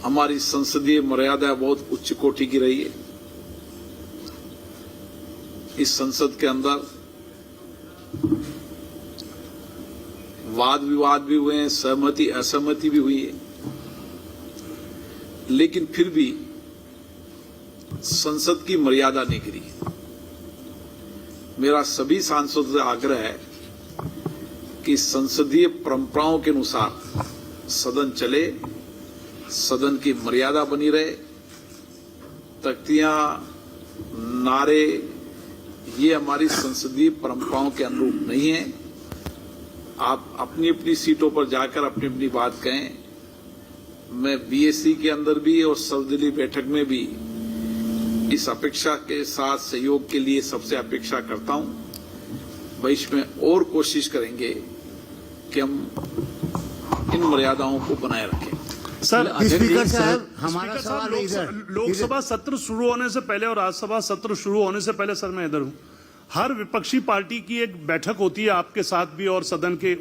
हमारी संसदीय मर्यादा बहुत उच्च कोटि की रही है। इस संसद के अंदर वाद विवाद भी हुए हैं, सहमति असहमति भी हुई है, लेकिन फिर भी संसद की मर्यादा नहीं गिरी। मेरा सभी सांसदों से आग्रह है कि संसदीय परंपराओं के अनुसार सदन चले, सदन की मर्यादा बनी रहे। तख्तियां, नारे ये हमारी संसदीय परंपराओं के अनुरूप नहीं है। आप अपनी अपनी सीटों पर जाकर अपनी अपनी बात कहें। मैं बीएससी के अंदर भी और सर्वदलीय बैठक में भी इस अपेक्षा के साथ सहयोग के लिए सबसे अपेक्षा करता हूं। भविष्य में और कोशिश करेंगे कि हम इन मर्यादाओं को बनाए रखें। सर, स्पीकर साहब, हमारा सवाल इधर, लोकसभा सत्र शुरू होने से पहले और राज्यसभा सत्र शुरू होने से पहले, सर मैं इधर हूं, हर विपक्षी पार्टी की एक बैठक होती है आपके साथ भी और सदन के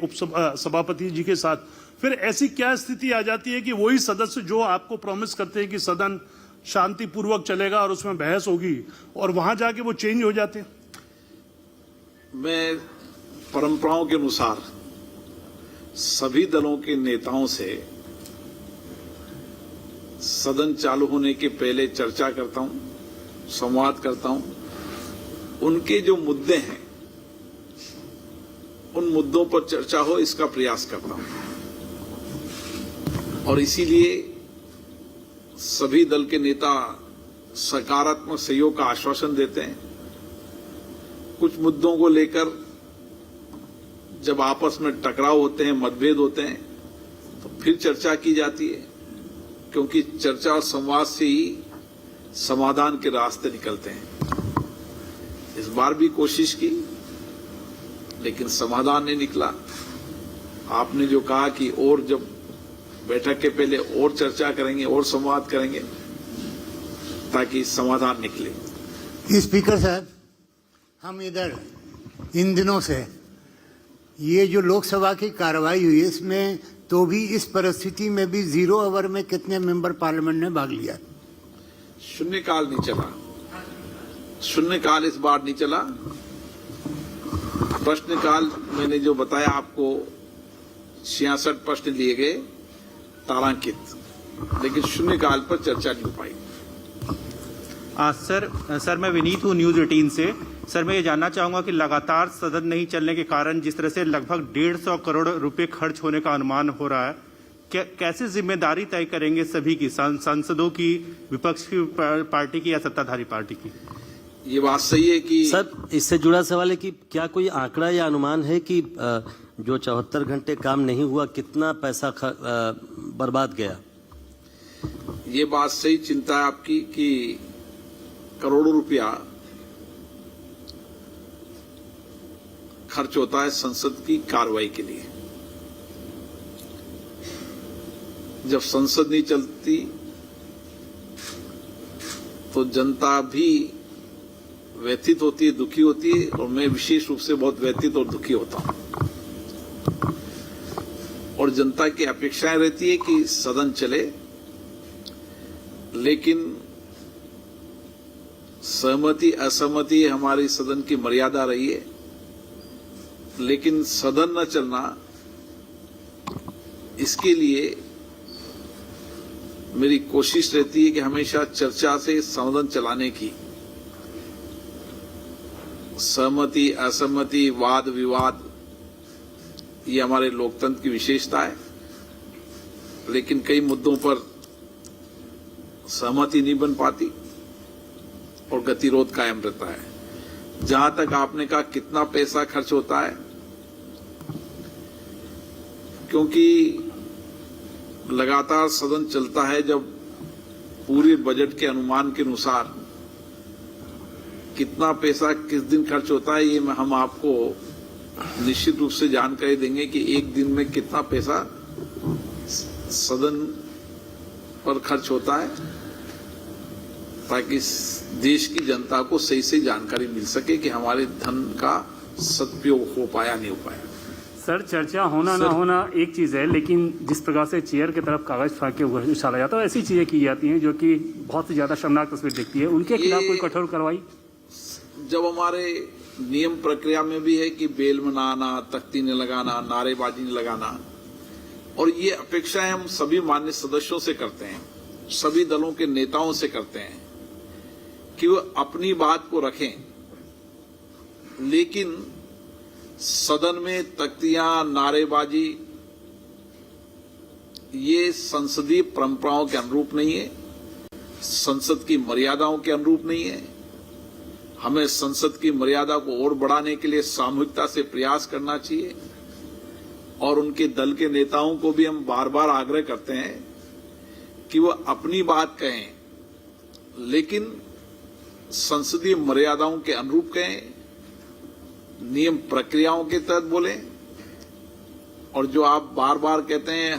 सभापति जी के साथ। फिर ऐसी क्या स्थिति आ जाती है कि वही सदस्य जो आपको प्रॉमिस करते हैं कि सदन शांतिपूर्वक चलेगा और उसमें बहस होगी, और वहां जाके वो चेंज हो जाते हैं? मैं परंपराओं के अनुसार सभी दलों के नेताओं से सदन चालू होने के पहले चर्चा करता हूं, संवाद करता हूं। उनके जो मुद्दे हैं उन मुद्दों पर चर्चा हो, इसका प्रयास करता हूं। और इसीलिए सभी दल के नेता सकारात्मक सहयोग का आश्वासन देते हैं। कुछ मुद्दों को लेकर जब आपस में टकराव होते हैं, मतभेद होते हैं, तो फिर चर्चा की जाती है, क्योंकि चर्चा और संवाद से ही समाधान के रास्ते निकलते हैं। इस बार भी कोशिश की, लेकिन समाधान नहीं निकला। आपने जो कहा कि और जब बैठक के पहले और चर्चा करेंगे और संवाद करेंगे ताकि समाधान निकले। स्पीकर साहब, हम इधर इन दिनों से ये जो लोकसभा की कार्रवाई हुई, इसमें तो भी इस परिस्थिति में भी 0 आवर में कितने मेंबर पार्लियामेंट ने भाग लिया? शून्यकाल नहीं चला। शून्यकाल इस बार नहीं चला। प्रश्नकाल मैंने जो बताया आपको, 66 प्रश्न लिए गए तारांकित, लेकिन शून्यकाल पर चर्चा नहीं हो पाई। सर मैं विनीत हूँ न्यूज 18 से। सर मैं ये जानना चाहूंगा कि लगातार सदन नहीं चलने के कारण जिस तरह से लगभग 150 करोड़ रुपए खर्च होने का अनुमान हो रहा है, कैसे जिम्मेदारी तय करेंगे सभी की, सांसदों की, विपक्ष की पार्टी की या सत्ताधारी पार्टी की? ये बात सही है कि सर, इससे जुड़ा सवाल है कि क्या कोई आंकड़ा या अनुमान है कि जो 74 घंटे काम नहीं हुआ, कितना पैसा बर्बाद गया? ये बात सही चिंता है आपकी कि करोड़ों रुपया खर्च होता है संसद की कार्रवाई के लिए। जब संसद नहीं चलती तो जनता भी व्यथित होती है, दुखी होती है, और मैं विशेष रूप से बहुत व्यथित और दुखी होता हूं। और जनता की अपेक्षाएं रहती है कि सदन चले, लेकिन सहमति असहमति हमारी सदन की मर्यादा रही है, लेकिन सदन न चलना, इसके लिए मेरी कोशिश रहती है कि हमेशा चर्चा से सदन चलाने की। सहमति असहमति, वाद विवाद, ये हमारे लोकतंत्र की विशेषता है, लेकिन कई मुद्दों पर सहमति नहीं बन पाती और गतिरोध कायम रहता है। जहां तक आपने कहा कितना पैसा खर्च होता है, क्योंकि लगातार सदन चलता है, जब पूरे बजट के अनुमान के अनुसार कितना पैसा किस दिन खर्च होता है, ये हम आपको निश्चित रूप से जानकारी देंगे कि एक दिन में कितना पैसा सदन पर खर्च होता है, ताकि देश की जनता को सही से जानकारी मिल सके कि हमारे धन का सदुपयोग हो पाया नहीं हो पाया। सर चर्चा होना ना होना एक चीज है, लेकिन जिस प्रकार से चेयर की तरफ कागज फेंक के उछाला जाता है ऐसी चीजें की जाती हैं जो कि बहुत ही ज्यादा शर्मनाक तस्वीर दिखती है। उनके खिलाफ कोई कठोर कार्रवाई? जब हमारे नियम प्रक्रिया में भी है कि बेल में ना आना, तख्ती न लगाना, नारेबाजी न लगाना, और ये अपेक्षाएं हम सभी मान्य सदस्यों से करते हैं, सभी दलों के नेताओं से करते हैं कि वो अपनी बात को रखें, लेकिन सदन में तख्तियां, नारेबाजी ये संसदीय परंपराओं के अनुरूप नहीं है, संसद की मर्यादाओं के अनुरूप नहीं है। हमें संसद की मर्यादा को और बढ़ाने के लिए सामूहिकता से प्रयास करना चाहिए, और उनके दल के नेताओं को भी हम बार बार आग्रह करते हैं कि वो अपनी बात कहें, लेकिन संसदीय मर्यादाओं के अनुरूप कहें, नियम प्रक्रियाओं के तहत बोलें। और जो आप बार बार कहते हैं